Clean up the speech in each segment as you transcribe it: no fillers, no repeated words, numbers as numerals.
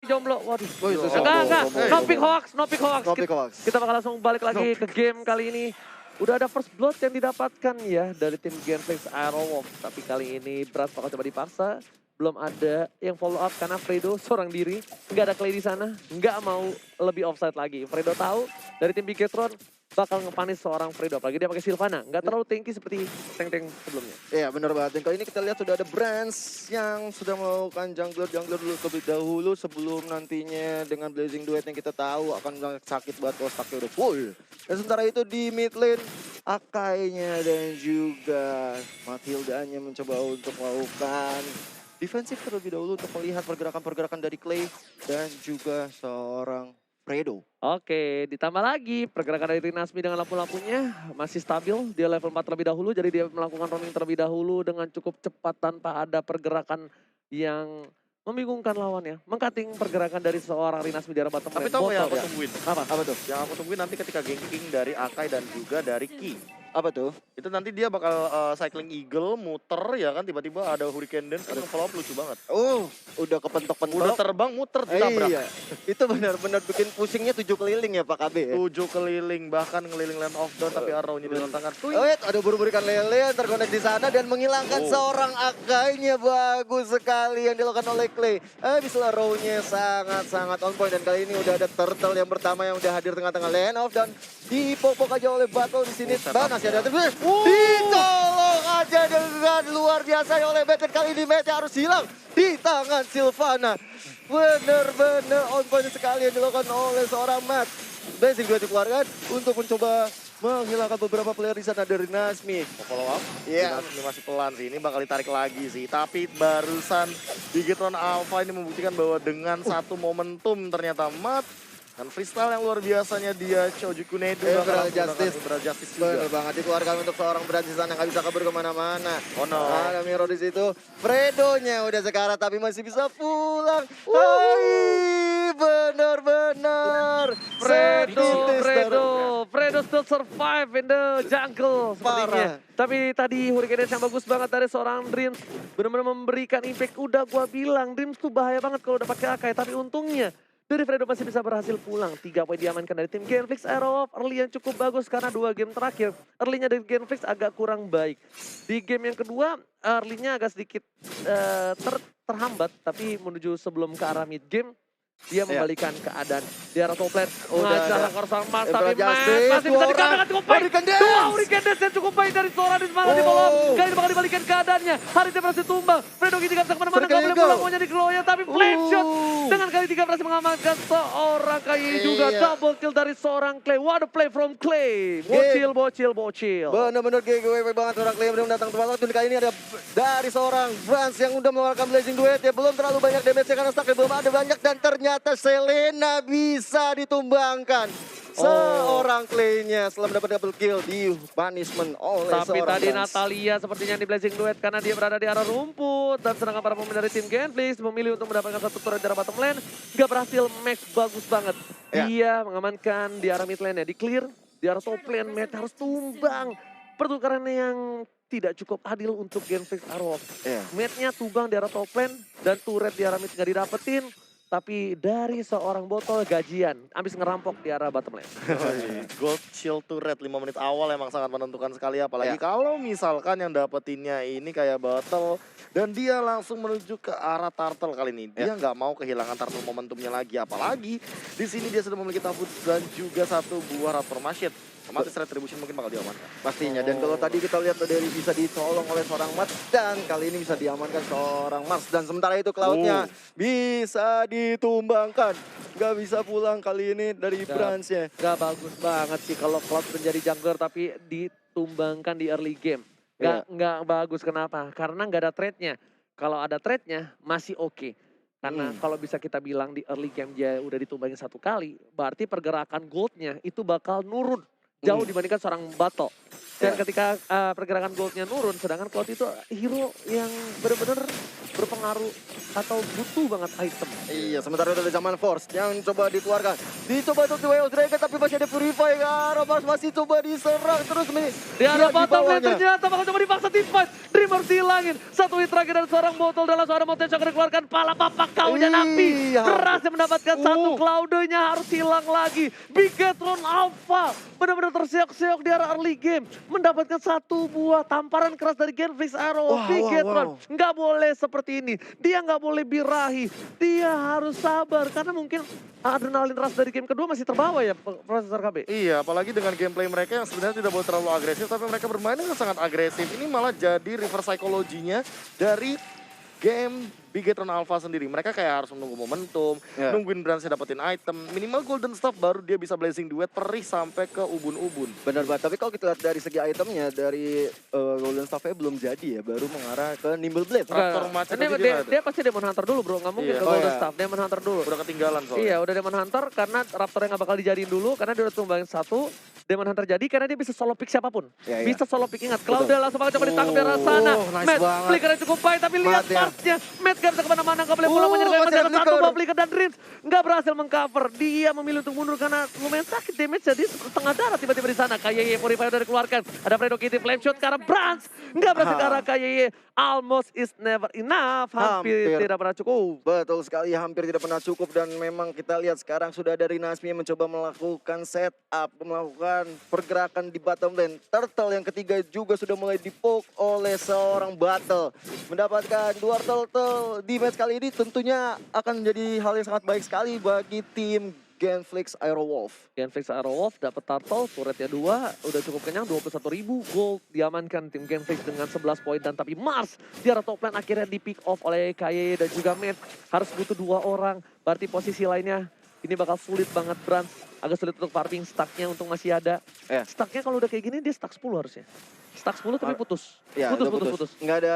jomblo. Waduh. Oh, itu Enggak. sombong. No pick hoax, no pick hoax. No pick hoax. Kita bakal langsung balik lagi ke game kali ini. Udah ada first blood yang didapatkan ya dari tim Genflix Aerowolf. Tapi kali ini Brass bakal coba dipaksa. Belum ada yang follow up karena Fredo seorang diri. Nggak ada Clay di sana. Nggak mau lebih offside lagi. Fredo tahu dari tim Bigetron bakal ngepanis seorang Fredo. Apalagi dia pakai Sylvana. Nggak terlalu tanky seperti tank-tank sebelumnya. Iya benar banget. Dan kali ini kita lihat sudah ada Brands yang sudah melakukan jungler dulu terlebih dahulu sebelum nantinya dengan Blazing Duet yang kita tahu akan sakit banget kalau stacknya udah full. Dan sementara itu di mid lane Akainya dan juga Matildanya mencoba untuk melakukan defensif terlebih dahulu untuk melihat pergerakan-pergerakan dari Clay dan juga seorang Fredo. Oke, ditambah lagi pergerakan dari Nasmi dengan lampu-lampunya masih stabil. Dia level 4 terlebih dahulu, jadi dia melakukan roaming terlebih dahulu dengan cukup cepat tanpa ada pergerakan yang membingungkan lawannya. Mengkating pergerakan dari seorang Rinasmi di arah bottom Tapi lane. tahu yang aku Botol. tungguin? Apa tuh? Yang aku tungguin nanti ketika ganking dari Akai dan juga dari Ki. Apa tuh? Itu nanti dia bakal cycling eagle, muter ya kan, tiba-tiba ada hurricane dance, kan follow up lucu banget. Udah kepentok-pentok. Udah terbang, muter, ditabrak. Iya, itu benar-benar bikin pusingnya 7 keliling ya Pak KB ya. 7 keliling, bahkan ngeliling land of down, tapi arrow-nya di tangan. Ada buru-burikan lele terkonek di sana dan menghilangkan seorang Akainya. Bagus sekali yang dilakukan oleh Clay. Bisa arrow-nya sangat-sangat on point. Dan kali ini udah ada turtle yang pertama yang udah hadir tengah-tengah land of down. Dipopok aja oleh Battle di sini. Masih ada ditolong aja dengan luar biasa oleh Battle. Kali ini match harus hilang di tangan Sylvana. Bener-bener on point sekali yang dilakukan oleh seorang Matt. Basic juga dikeluarkan untuk mencoba menghilangkan beberapa player di sana dari Nasmi. Follow up, Iya. Nasmi masih pelan sih, ini bakal ditarik lagi sih. Tapi barusan Bigetron Alpha ini membuktikan bahwa dengan satu momentum ternyata Matt dan freestyle yang luar biasanya dia Chojuku Nedu Emerald Justice. Emerald Justice juga. Bener banget dikeluarkan untuk seorang Brand di sana, nggak bisa kabur kemana-mana. Oh no. Ada Miro di situ. Fredonya udah sekarang tapi masih bisa pulang. Hai, bener-bener. Fredo still survive in the jungle sepertinya. Tapi tadi Hurricane Dance yang bagus banget dari seorang Dreams. Benar-benar memberikan impact. Udah gua bilang Dreams tuh bahaya banget kalau udah pakai Akai. Tapi untungnya dari Fredo masih bisa berhasil pulang. 3 poin diamankan dari tim Genflix Aerowolf. Early yang cukup bagus karena 2 game terakhir. Early-nya dari Genflix agak kurang baik. Di game yang kedua, early-nya agak sedikit terhambat. Tapi menuju sebelum ke arah mid game, dia membalikan keadaan di arah top lane. Mengajar Korsang Mars, tapi masih bisa dikatakan cukup baik. Dua Hurricane Dance yang cukup baik dari seorang di semangat di bawah. Kali ini bakal dibalikan keadaannya. Hari ini berhasil tumbang. Fredo Gigi gak bisa kemana-mana, gak boleh pulang, maunya di Gloya. Tapi flame shot dengan kali 3 berhasil mengamankan seorang Kai juga. Double kill dari seorang Clay. What a play from Clay. Bocil. Bener-bener GGWP banget seorang Clay yang datang tepat waktu. Kali ini ada dari seorang Brands yang udah mengeluarkan Blazing Duet. Ya belum terlalu banyak damage karena stacknya belum ada banyak. Dan ternyata Selena bisa ditumbangkan. Seorang Clay-nya setelah mendapat double kill di punishment oleh Tapi seorang tadi Brands. Natalia sepertinya di Blazing Duet karena dia berada di arah rumput. Dan sedangkan para pemain dari tim Genflix memilih untuk mendapatkan satu turret dari bottom lane. Gak berhasil, Max bagus banget. Dia mengamankan di arah mid lane-nya, di clear. Di arah top lane, Matt harus tumbang. Pertukaran yang tidak cukup adil untuk Genflix Aerowolf. Matt-nya tumbang di arah top lane dan turret di arah mid gak didapetin. Tapi dari seorang botol gajian, habis ngerampok di arah bottom lane. Gold Shield Turret 5 menit awal emang sangat menentukan sekali. Apalagi kalau misalkan yang dapetinnya ini kayak Battle. Dan dia langsung menuju ke arah Turtle kali ini. Dia nggak mau kehilangan Turtle momentumnya lagi. Apalagi di sini dia sudah memiliki tabut dan juga satu buah Raptor Machete. Otomatis retribution mungkin bakal diamankan. Pastinya, dan kalau tadi kita lihat dari bisa ditolong oleh seorang Mats dan kali ini bisa diamankan seorang Mars. Dan sementara itu Cloud-nya bisa ditumbangkan. Gak bisa pulang kali ini dari Brands-nya. Gak bagus banget sih kalau Cloud menjadi jungler tapi ditumbangkan di early game. Gak bagus, kenapa? Karena gak ada trade-nya. Kalau ada trade-nya masih oke. Karena kalau bisa kita bilang di early game dia udah ditumbangin 1 kali, berarti pergerakan gold-nya itu bakal nurun. Jauh dibandingkan seorang Battle. Dan ketika pergerakan goldnya nurun, sedangkan Cloud itu hero yang benar-benar berpengaruh atau butuh banget item. Iya, sementara itu ada zaman Force yang coba dikeluarkan. Dicoba untuk Way of Dragon tapi masih ada Purify. Mars masih coba diserang terus. Di arah bottom lane bawahnya. ternyata bakal coba dipaksa teamfight. Dreamers dihilangin. Satu hit terakhir dari seorang botol dalam suara Mountain Shocker dikeluarkan. Pala papak kaunya Napi. Iya. Berhasil mendapatkan satu. Cloudenya harus hilang lagi. Bigetron Alpha benar-benar terseok-seok di arah early game. Mendapatkan satu buah tamparan keras dari Genflix Arrow. Bigetron nggak boleh seperti ini. Dia nggak boleh birahi. Dia harus sabar karena mungkin adrenalin rush dari game kedua masih terbawa ya Profesor KB. Iya, apalagi dengan gameplay mereka yang sebenarnya tidak boleh terlalu agresif, tapi mereka bermain dengan sangat agresif. Ini malah jadi reverse psychology-nya dari game Bigetron Alpha sendiri. Mereka kayak harus menunggu momentum, nungguin Brandsnya dapetin item, minimal golden staff baru dia bisa blazing duet perih sampai ke ubun-ubun. Benar banget, tapi kalau kita lihat dari segi itemnya, dari Golden Staff-nya belum jadi ya, baru mengarah ke Nimble Blade. Raptor macet Dia, aja dia, dia dia pasti Demon Hunter dulu bro, nggak mungkin Iya. ke Oh, Golden iya. Staff. Demon Hunter dulu. udah ketinggalan soalnya. Iya udah Demon Hunter karena Raptor yang nggak bakal dijadiin dulu karena dia udah tumbangin satu. Demon Hunter jadi karena dia bisa solo pick siapapun. Iya, iya. Bisa solo pick, ingat. Cloud langsung banget coba ditangkap dari arah sana. nice Matt, banget. flickernya cukup baik tapi lihat Matt, ya. Marsnya. Matt gak bisa kemana-mana, gak boleh pulang menyerang. masih Masih ada ada satu flicker. buah flicker dan Dreams nggak berhasil mengcover. Dia memilih untuk mundur karena lumayan sakit damage jadi setengah darah tiba-tiba di sana. KYY Purify udah dikeluarkan. Ada Predocity Flame Shot ke arah Brands. Nggak berhasil ke arah KYY. Almost is never enough. Hampir tidak pernah cukup. Betul sekali, hampir tidak pernah cukup dan memang kita lihat sekarang sudah dari Nasmi yang mencoba melakukan setup, melakukan pergerakan di bottom lane. Turtle yang ketiga juga sudah mulai dipoke oleh seorang Battle. Mendapatkan 2 turtle di match kali ini tentunya akan menjadi hal yang sangat baik sekali bagi tim Genflix Aerowolf. Genflix Aerowolf dapat turtle, turretnya 2, udah cukup kenyang 21.000 gold diamankan tim Genflix dengan 11 poin dan tapi Mars di arah top lane akhirnya di pick off oleh KYY dan juga Matt. Harus butuh 2 orang, berarti posisi lainnya ini bakal sulit banget Brands. Agak sulit untuk farming, stacknya untung masih ada. Stacknya kalau udah kayak gini dia stack 10 harusnya. Stack 10 tapi putus. Ya, putus. Nggak ada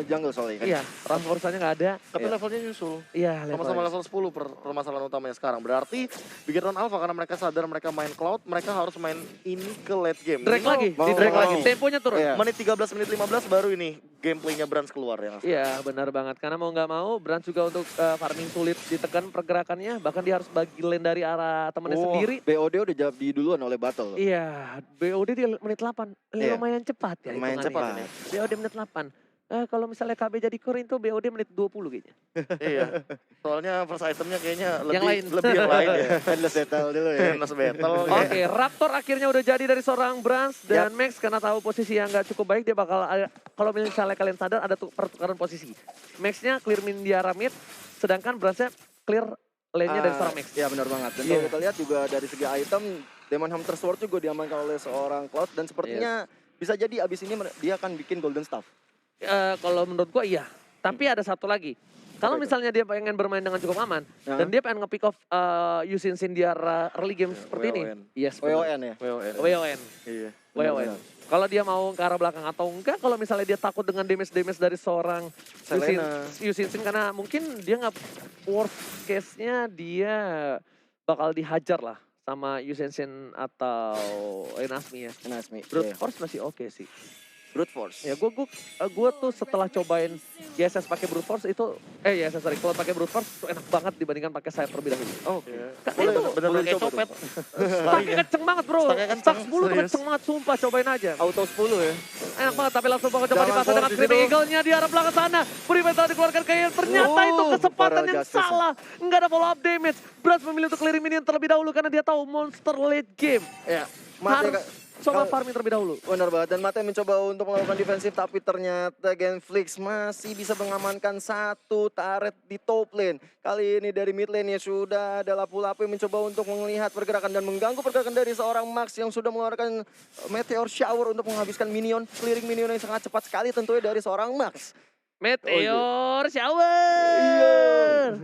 jungle soalnya kan. Iya, transformasinya nggak ada. Tapi levelnya nyusul. Iya, Sama-sama level 10 permasalahan utamanya sekarang. Berarti Bigetron Alpha karena mereka sadar mereka main Cloud, mereka harus main ini ke late game. Drag Minimal lagi, mau di drag nggak lagi. mau. Temponya turun. Iya. Menit 13, menit 15 baru ini gameplaynya Brands keluar ya. Iya benar banget, karena mau nggak mau Brands juga untuk farming sulit ditekan pergerakannya, bahkan dia harus bagi lane dari arah temennya sendiri. BOD udah jadi duluan oleh Battle. Iya, BOD di menit 8, Iya. lumayan cepat ya Lumayan hitungannya. cepat. BOD menit 8. Kalau misalnya KB jadi core itu BOD menit 20 kayaknya. Iya. Soalnya first itemnya kayaknya Yang lain. lebih yang lain ya. Endless battle dulu ya. Endless battle. Oke, Raptor akhirnya udah jadi dari seorang Brands dan Max karena tahu posisi yang nggak cukup baik dia bakal kalau misalnya kalian sadar ada pertukaran posisi. Max-nya clear min di arah mid, sedangkan Brands-nya clear lane-nya dari seorang Max. Iya benar banget. Dan kalau kita lihat juga dari segi item, Demon Hunter Sword juga diamankan oleh seorang Cloud dan sepertinya bisa jadi abis ini dia akan bikin Golden Staff. Kalau menurut gua iya, tapi ada satu lagi. Kalau misalnya dia pengen bermain dengan cukup aman dan dia pengen nge-pick off Yusin Sin di arah early game seperti ini. WON. Yes, benar. WON ya? WON. Iya. WON. Kalau dia mau ke arah belakang atau enggak, kalau misalnya dia takut dengan damage dari seorang Selena. Yusin Sin karena mungkin dia nggak worst case-nya dia bakal dihajar lah sama Yusin Sin atau Nasmi ya. Nasmi. Brute Force masih oke sih. Brute Force. Ya gua tuh setelah cobain YSS pakai Brute Force itu YSS sorry, kalau pakai Brute Force itu enak banget dibandingkan pakai sayap terlebih dahulu. Oke. Karena itu Bener-bener kayak coba copet. pakai kenceng banget bro. Stacknya kenceng, Stack 10 tuh serius. kenceng banget sumpah, cobain aja. Auto 10 ya. Enak banget tapi langsung banget coba Jangan dipasang dengan force di Screaming situ. Eagle-nya di arah belakang sana. Purify telah dikeluarkan kayak ternyata itu kesempatan Para yang justice. salah. Nggak ada follow up damage. Brands memilih untuk clearing minion terlebih dahulu karena dia tahu monster late game. Ya. Harus coba farming terlebih dahulu. Benar banget, dan Mate mencoba untuk melakukan defensif tapi ternyata Genflix masih bisa mengamankan satu turret di top lane. Kali ini dari mid lane ya sudah ada lapu-lapu yang mencoba untuk melihat pergerakan dan mengganggu pergerakan dari seorang Max yang sudah mengeluarkan Meteor Shower untuk menghabiskan minion, clearing minion yang sangat cepat sekali tentunya dari seorang Max. Meteor shower.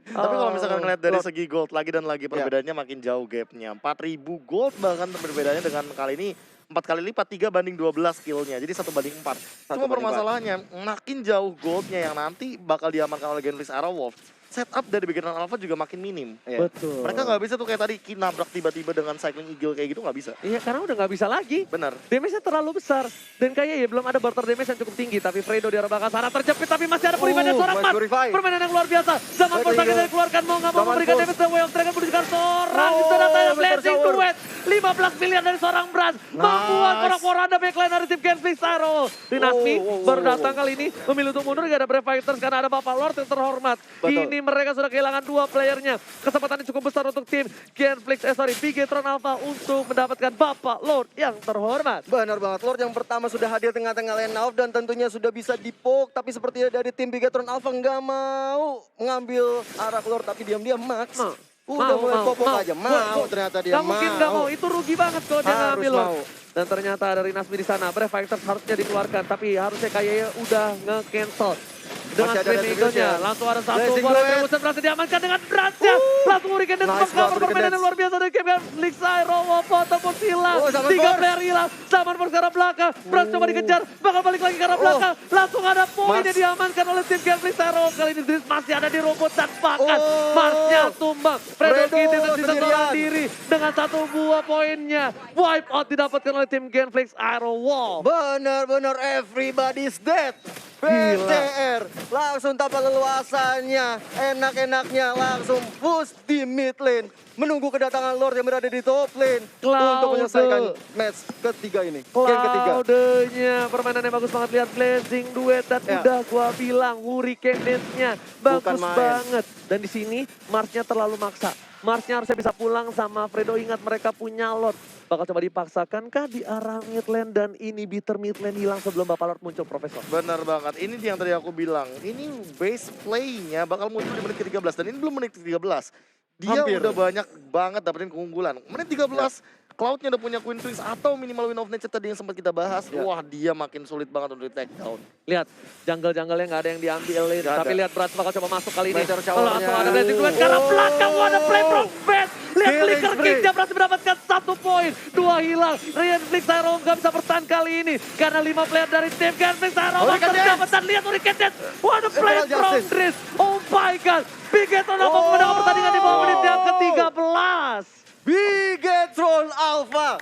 Tapi kalau misalkan ngeliat dari Cloud. segi gold lagi dan lagi perbedaannya makin jauh gapnya. 4.000 gold bahkan perbedaannya dengan kali ini 4 kali lipat 3 banding 12 skillnya. Jadi 1 banding 4. Cuma banding permasalahannya makin jauh goldnya yang nanti bakal diamankan oleh Genflix Aerowolf. setup dari Bigetron Alpha juga makin minim. Iya. Betul. Mereka nggak bisa tuh kayak tadi nabrak tiba-tiba dengan Cycling Eagle kayak gitu nggak bisa. Iya, karena udah nggak bisa lagi. Benar. Damage-nya terlalu besar. Dan kayaknya ya belum ada barter damage yang cukup tinggi. Tapi Fredo di arah belakang sana terjepit. Tapi masih ada Purify dan seorang Mas Mas. Purify. Permainan yang luar biasa. Zaman Baik, Force Eagle. akhirnya dikeluarkan. Mau nggak mau Zaman memberikan Force. damage. Dan Way of Dragon menunjukkan seorang. Oh, Itu datanya Meteor Blazing Shower. Duet. 15 miliar dari seorang Brans. Membuat porak-poranda backline dari tim Genflix Aero. Rinasmi baru datang kali ini. Memilih untuk mundur. Gak ada Brave Fighters karena ada Bapak Lord yang terhormat. Betul. Ini mereka sudah kehilangan 2 playernya. Kesempatannya cukup besar untuk tim Bigetron Alpha untuk mendapatkan Bapak Lord yang terhormat. Benar banget, Lord yang pertama sudah hadir tengah-tengah lane off dan tentunya sudah bisa dipok. Tapi sepertinya dari tim Bigetron Alpha nggak mau mengambil arah Lord, tapi diam-diam Max. Udah mulai popok aja, mau ternyata dia Gak mungkin gak mau, itu rugi banget kalau dia Harus ngambil Lord. mau. Dan ternyata ada Rinasmi di sana, Brave Fighters harusnya dikeluarkan, tapi harusnya kayaknya udah nge-cancel. Dengan Masih ada Screaming Eagle-nya, Retribution. langsung ada satu Blazing bola Duet. Retribution berhasil diamankan dengan Brans-nya. Langsung Hurricane Dance Nice mengcover block, permainan Hurricane yang luar biasa dari game Flix Aero, Wopo ataupun Sila. Oh, Zaman 3 Force. player hilang, Zaman Force ke arah belakang. Brans coba dikejar, bakal balik lagi ke arah belakang. Langsung ada poin Mars. yang diamankan oleh tim Flix Aero. Kali ini Driss masih ada di rumput dan bahkan Oh. Marsnya tumbang. Fredo Fredo Kitty tersisa sendirian. seorang diri dengan 1 buah poinnya. Wipe out didapatkan oleh tim Genflix Aero Wall. Benar-benar everybody's dead. BTR langsung tanpa leluasannya, enak-enaknya langsung push di mid lane. Menunggu kedatangan Lord yang berada di top lane untuk menyelesaikan match ketiga ini. Game ketiga. Cloudenya permainannya bagus banget, lihat Blazing Duet dan Ya. udah gua bilang Hurricane Dance-nya bagus Bukan main. banget. Dan di sini Marsnya terlalu maksa. Marsnya harusnya bisa pulang sama Fredo, ingat mereka punya Lord. Bakal coba dipaksakan di arah mid lane dan ini bitter mid lane hilang sebelum Bapak Lord muncul, Profesor. Benar banget. Ini yang tadi aku bilang. Ini base play-nya bakal muncul di menit ke-13 dan ini belum menit ke-13. Dia Hampir. udah banyak banget dapetin keunggulan. Menit 13 Cloud-nya udah punya Queen Prince atau minimal Win of Nature tadi yang sempat kita bahas. Ya. Wah, dia makin sulit banget untuk di take down. Lihat, jungle-jungle-nya nggak ada yang diambilin. Nggak Tapi ada. lihat Brans bakal coba masuk kali ini. Meteor shower-nya. Langsung ada Blazing Duet ke arah belakang. Wah, ada play from bed. Lihat Killing flicker spree. kick-nya berhasil mendapatkan 1 poin. 2 hilang. Ryan Flix Aero nggak bisa bertahan kali ini. Karena 5 player dari tim Flix Aero Hurricane masih Dance. dapat. Dan lihat Hurricane Dance. Wah, ada play Emerald from Justice. Driss. Oh my God. Bigetron Alpha memenangkan pertandingan di bawah menit yang ke-13. Bigetron Alpha